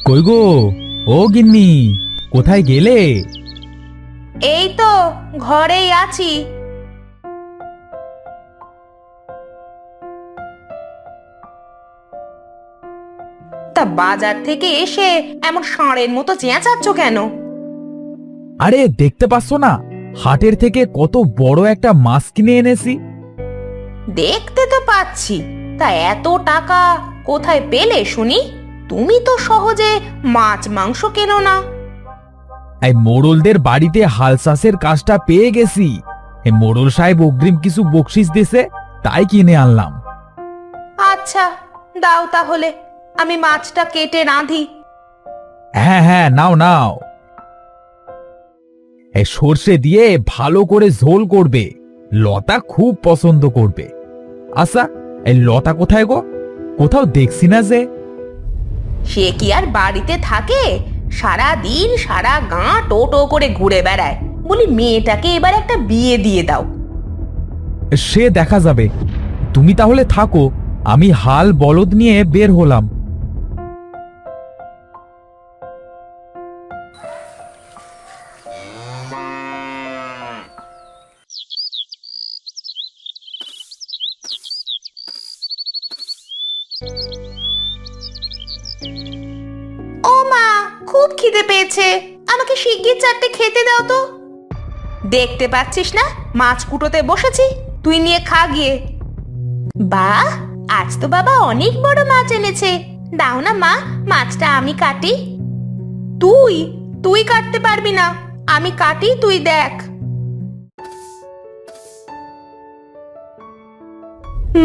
কই গো? ও গিন্নি, কোথায় গেলে? এই তো ঘরেই আছি। তা বাজার থেকে এসে এমন ষাঁড়ের মতো চেঁচাচ্ছ কেন? আরে দেখতে পাচ্ছ না, হাটের থেকে কত বড় একটা মাছ কিনে এনেছি। দেখতে তো পাচ্ছি, তা এত টাকা কোথায় পেলে শুনি? তুমি তো সহজে মাছ মাংস কেনো না। এই মোড়লদের বাড়িতে হাল চাষের কাজটা পেয়ে গেছি। এই মোড়ল সাহেব অগ্রিম কিছু বকশিস দিছে, তাই কিনে আনলাম। আচ্ছা, দাও তাহলে, আমি মাছটা কেটে রাঁধি। হ্যাঁ হ্যাঁ, নাও নাও। এই সর্ষে দিয়ে ভালো করে ঝোল করবে, লতা খুব পছন্দ করবে। আচ্ছা, এই লতা কোথায় গো? কোথাও দেখছি না যে। সে কি আর বাড়িতে থাকে? সারা দিন সারা গাঁ টো করে ঘুরে বেড়ায়। বলি মেয়েটাকে এবার একটা বিয়ে দিয়ে দাও। সে দেখা যাবে, তুমি তাহলে থাকো, আমি হাল বলদ নিয়ে বের হলাম। ও মা, খুব খিদে পেয়েছে, আমাকে শিগগির চারটে খেতে দাও তো। দেখতে পাচ্ছিস না মাছ কুটোতে বসেছি, তুই নিয়ে খা গিয়ে। বাহ, আজ তো বাবা অনেক বড় মাছ এনেছে। দাও না মা, মাছটা আমি কাটি। তুই তুই কাটতে পারবি না, আমি কাটি, তুই দেখ।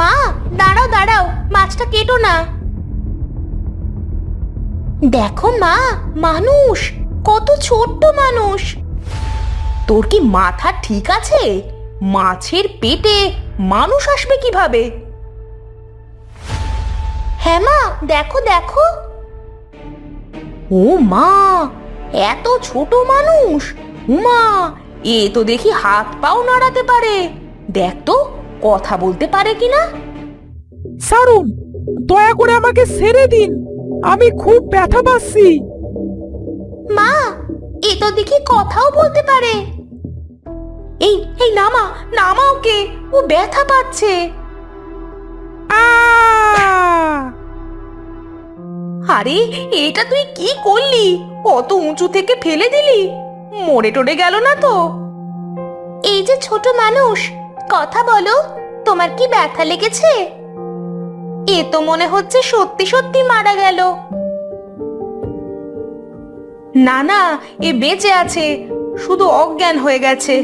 মা, দাঁড়াও দাঁড়াও, মাছটা কেটো না। দেখো মা, মানুষ, কত ছোট্ট মানুষ। তোর কি মাথা ঠিক আছে? মাছের পেটে মানুষ আসবে কিভাবে? হ্যাঁ মা, দেখো দেখো। ও মা, এত ছোট মানুষ! উমা, এ তো দেখি হাত পাও নাড়াতে পারে। দেখ তো কথা বলতে পারে কিনা। ছাড়ুন, দয়া করে আমাকে ছেড়ে দিন, আমি খুব ব্যথা পাচ্ছি। মা, এ তো দেখি কথাও বলতে পারে। এই এই নামা, নামা ওকে, ও ব্যথা পাচ্ছে। আরে, এটা তুই কি করলি? অত উঁচু থেকে ফেলে দিলি, মরে টরে গেল না তো? এই যে ছোট মানুষ, কথা বলো, তোমার কি ব্যথা লেগেছে? এ তো মনে হচ্ছে সত্যি সত্যি মারা গেল। না না, এ বেঁচে আছে, শুধু অজ্ঞান হয়ে গেছে।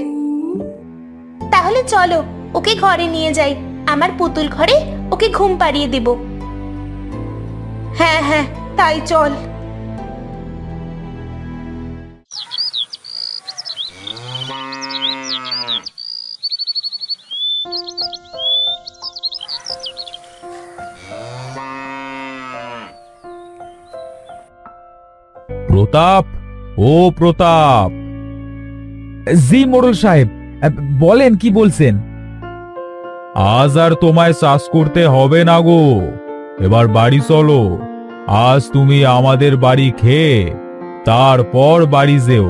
তাহলে চলো, ওকে ঘরে নিয়ে যাই, আমার পুতুল ঘরে ওকে ঘুম পাড়িয়ে দেব। হ্যাঁ হ্যাঁ, তাই চল। প্রতাপ, ও প্রতাপ। জি মোড়ল সাহেব, বলেন কি বলছেন? আজ আর তোমায় চাষ করতে হবে না গো, এবার বাড়ি চলো। আজ তুমি আমাদের বাড়ি খেয়ে তারপর বাড়ি যেও।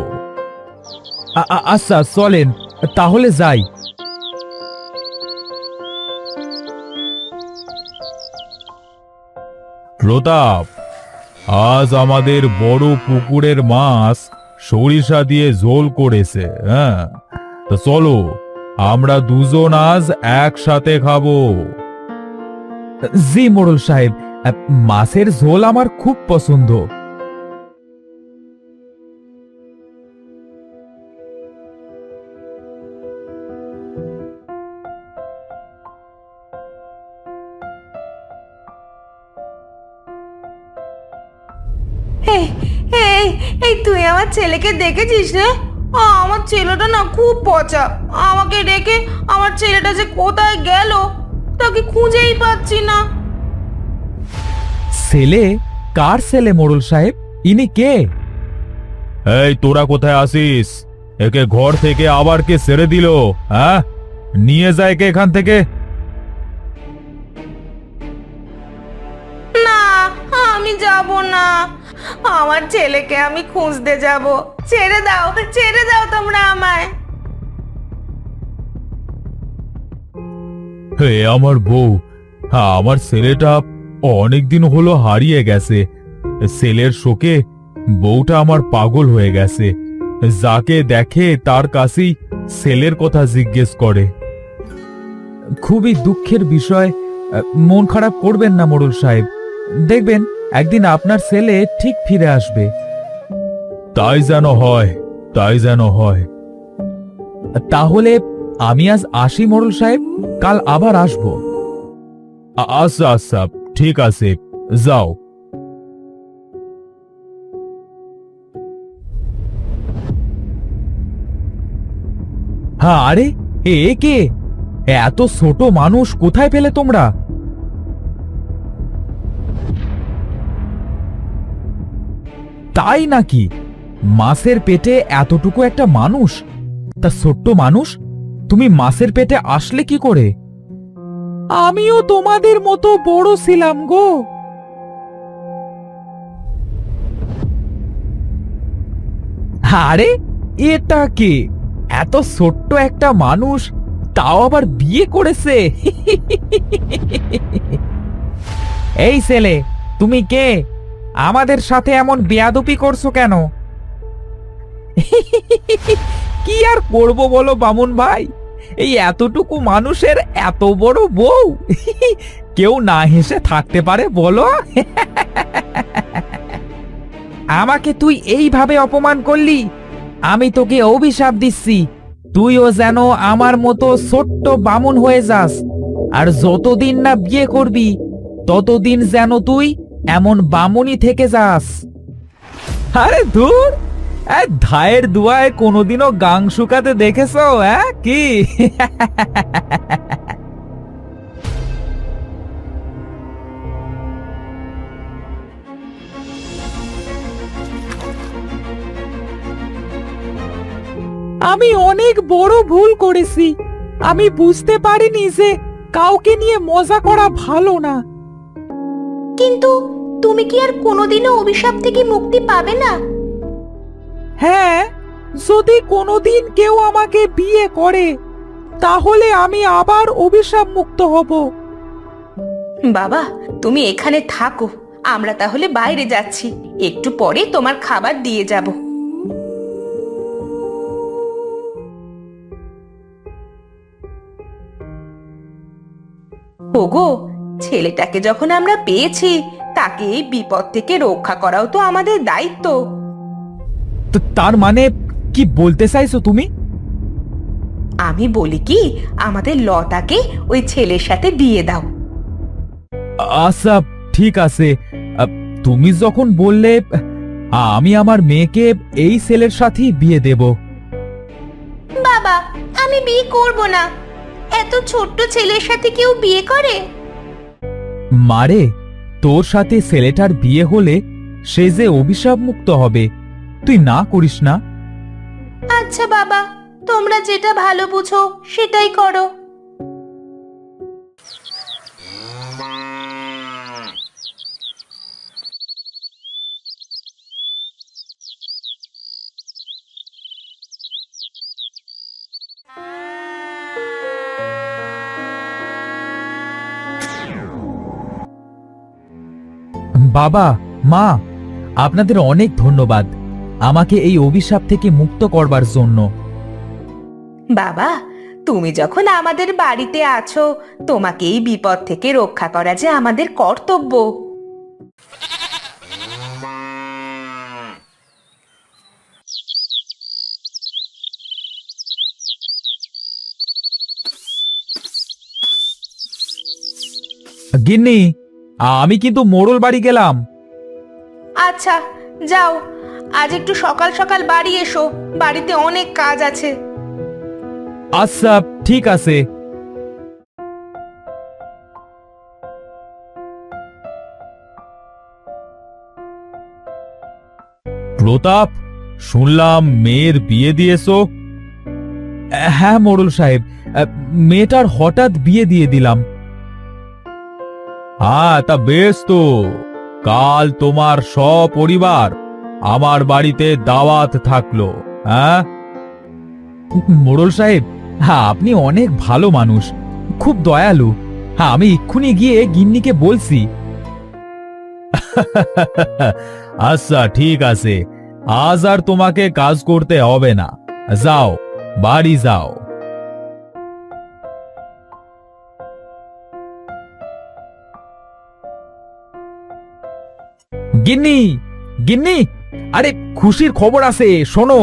আচ্ছা চলেন, তাহলে যাই। প্রতাপ, আজ আমাদের বড় পুকুরের মাছ সরিষা দিয়ে ঝোল করেছে। হ্যাঁ, তো চলো, আমরা দুজন আজ একসাথে খাবো। জি মোড়ল সাহেব, মাছের ঝোল আমার খুব পছন্দ। এই এই এই, তুই আমার ছেলেকে দেখেছিস রে? আমার ছেলেটা না খুব পচা, আমাকে রেখে আমার ছেলেটা যে কোথায় গেল তাকে খুঁজেই পাচ্ছি না। ছেলে? কার ছেলে মোড়ল সাহেব? ইনি কে? এই তোরা কোথায় আসিস? একে ঘর থেকে আবার কে ছেড়ে দিল? হ্যাঁ, নিয়ে যায় কে এখান থেকে? না, আমি যাব না, আমার ছেলেকে আমি খুঁজতে যাব। ছেড়ে দাও তোমরা আমায়। হে আমার বউ, আমার ছেলেটা অনেকদিন হলো হারিয়ে গেছে। ছেলের শোকে বউটা আমার পাগল হয়ে গেছে। যাকে দেখে তার কাছেই ছেলের কথা জিজ্ঞেস করে। খুবই দুঃখের বিষয়। মন খারাপ করবেন না মোড়ল সাহেব, দেখবেন একদিন আপনার ছেলে ঠিক ফিরে আসবে। তাই যেন হয়, তাই যেন হয়। তাহলে আমি আজ আসি মোড়ল সাহেব, কাল আবার আসব। আচ্ছা আচ্ছা, ঠিক আছে, যাও। হ্যাঁ, আরে এ কে? এত ছোট মানুষ কোথায় পেলে তোমরা? তাই নাকি? মাছের পেটে এতটুকু একটা মানুষ? তা ছোট্ট মানুষ, তুমি মাছের পেটে আসলে কি করে? আমিও তোমাদের মতো বড় ছিলাম গো। আরে এটা কে? এত ছোট্ট একটা মানুষ, তাও আবার বিয়ে করেছে। এই ছেলে, তুমি কে? আমাদের সাথে এমন বেয়াদবি করছো কেন? কি আর করব বলো বামুন ভাই, এই এতটুকু মানুষের এত বড় বউ, কেউ না হেসে থাকতে পারে বলো? আমাকে তুই এইভাবে অপমান করলি, আমি তোকে অভিশাপ দিচ্ছি, তুইও যেন আমার মতো ছোট্ট বামুন হয়ে যাস। আর যতদিন না বিয়ে করবি ততদিন যেন তুই এমন বামুনই থেকে যাস। আরে ধুর, ধায়ের দুয়ায় কোনোদিনও গাং শুকাতে দেখেছো কি? আমি অনেক বড় ভুল করেছি। আমি বুঝতে পারিনি যে কাউকে নিয়ে মজা করা ভালো না। কিন্তু তুমি কি আর কোনোদিনও অভিশাপ থেকে মুক্তি পাবে না? হ্যাঁ, যদি কোনোদিন কেউ আমাকে বিয়ে করে তাহলে আমি আবার অভিশাপ মুক্ত হব। বাবা, তুমি এখানে থাকো, আমরা তাহলে বাইরে যাচ্ছি, একটু পরে তোমার খাবার দিয়ে যাব। ওগো, ছেলেটাকে যখন আমরা পেয়েছি, তাকে এই বিপদ থেকে রক্ষা করাও তো আমাদের দায়িত্ব। তার মানে কি বলতে চাইছো তুমি? আমি বলি কি, আমাদের লতাকে ওই ছেলের সাথে বিয়ে দাও। আচ্ছা, ঠিক আছে। তুমি যখন বললে, আমি আমার মেয়েকে এই ছেলের সাথেই বিয়ে দেব। বাবা, আমি বিয়ে করব না। এত ছোট্ট ছেলের সাথে কেউ বিয়ে করে? মারে, তোর সাথে ছেলেটার বিয়ে হলে সে যে অভিশাপ মুক্ত হবে, তুই না করিস না। আচ্ছা বাবা, তোমরা যেটা ভালো বুঝো সেটাই করো। বাবা, মা, আপনাদের অনেক ধন্যবাদ আমাকে এই অভিশাপ থেকে মুক্ত করবার জন্য। বাবা, তুমি যখন আমাদের বাড়িতে আছো, তোমাকে এই বিপদ থেকে রক্ষা করা যে আমাদের কর্তব্য। গিন্নি, আমি কিন্তু মোড়ল বাড়ি গেলাম। আচ্ছা, যাও, আজ একটু সকাল সকাল বাড়ি এসো, বাড়িতে অনেক কাজ আছে। আচ্ছা, ঠিক আছে। প্রতাপ, শুনলাম মেয়ের বিয়ে দিয়েছো? হ্যাঁ মোড়ল সাহেব, মেয়েটার হঠাৎ বিয়ে দিয়ে দিলাম। হ্যাঁ, তা বেশ তো। কাল তোমার সপরিবার আমার বাড়িতে দাওয়াত থাকলো। হ্যাঁ মোড়ল সাহেব, হ্যাঁ আপনি অনেক ভালো মানুষ, খুব দয়ালু। হ্যাঁ আমি এক্ষুনি গিয়ে গিন্নিকে বলছি। আচ্ছা ঠিক আছে, আজ আর তোমাকে কাজ করতে হবে না, যাও বাড়ি যাও। গিন্নি, গিন্নি, আরে খুশির খবর আছে, শোনো।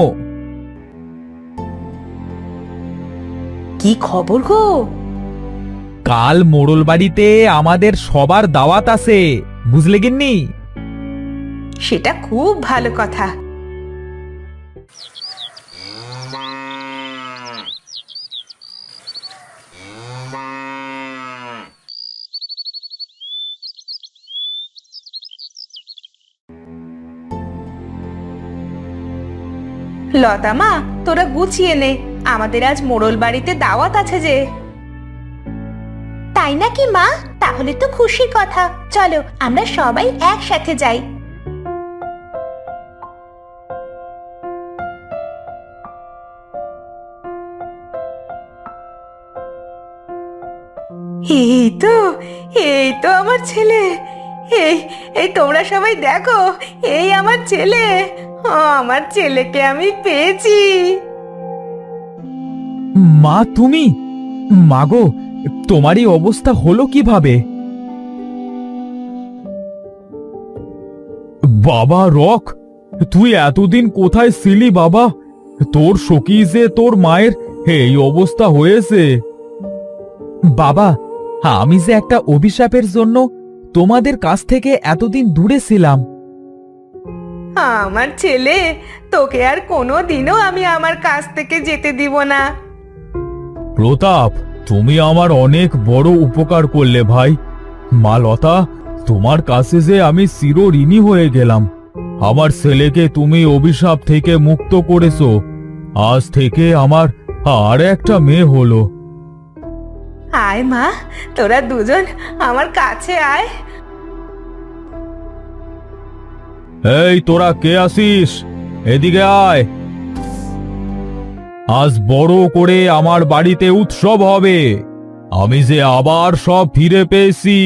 কি খবর গো? কাল মোড়ল বাড়িতে আমাদের সবার দাওয়াত আছে, বুঝলে গিন্নি? সেটা খুব ভালো কথা। লতা মা, তোরা গুছিয়ে নে, আমাদের আজ মোড়ল বাড়িতে দাওয়াত আছে যে। তাই নাকি মা? তাহলে তো খুশির কথা, চলো আমরা সবাই একসাথে যাই। এই তো, এই তো আমার ছেলে। এই এই তোমরা সবাই দেখো, এই আমার ছেলে। আমার ছেলেকে আমি পেয়েছি। মা তুমি? মাগো, তোমারই অবস্থা হলো কিভাবে? বাবা রক, তুই এতদিন কোথায় ছিলি বাবা? তোর শোকিজে তোর মায়ের এই অবস্থা হয়েছে। বাবা, আমি যে একটা অভিশাপের জন্য তোমাদের কাছ থেকে এতদিন দূরে ছিলাম। আমার ছেলে, তোকে আর কোনো দিনও আমি আমার কাছ থেকে যেতে দিব না। প্রতাপ, তুমি আমার অনেক বড় উপকার করলে ভাই। মা লতা, তোমার কাছে যে আমি চিরঋণী হয়ে গেলাম। আমার ছেলেকে তুমি অভিশাপ থেকে মুক্ত করেছো। আজ থেকে আমার আর একটা মেয়ে হলো। আয় মা, তোরা দুজন আমার কাছে আয়। এই তোরা কে আসিস? এদিকে আয়। আজ বড় করে আমার বাড়িতে উৎসব হবে। আমি যে আবার সব ফিরে পেয়েছি।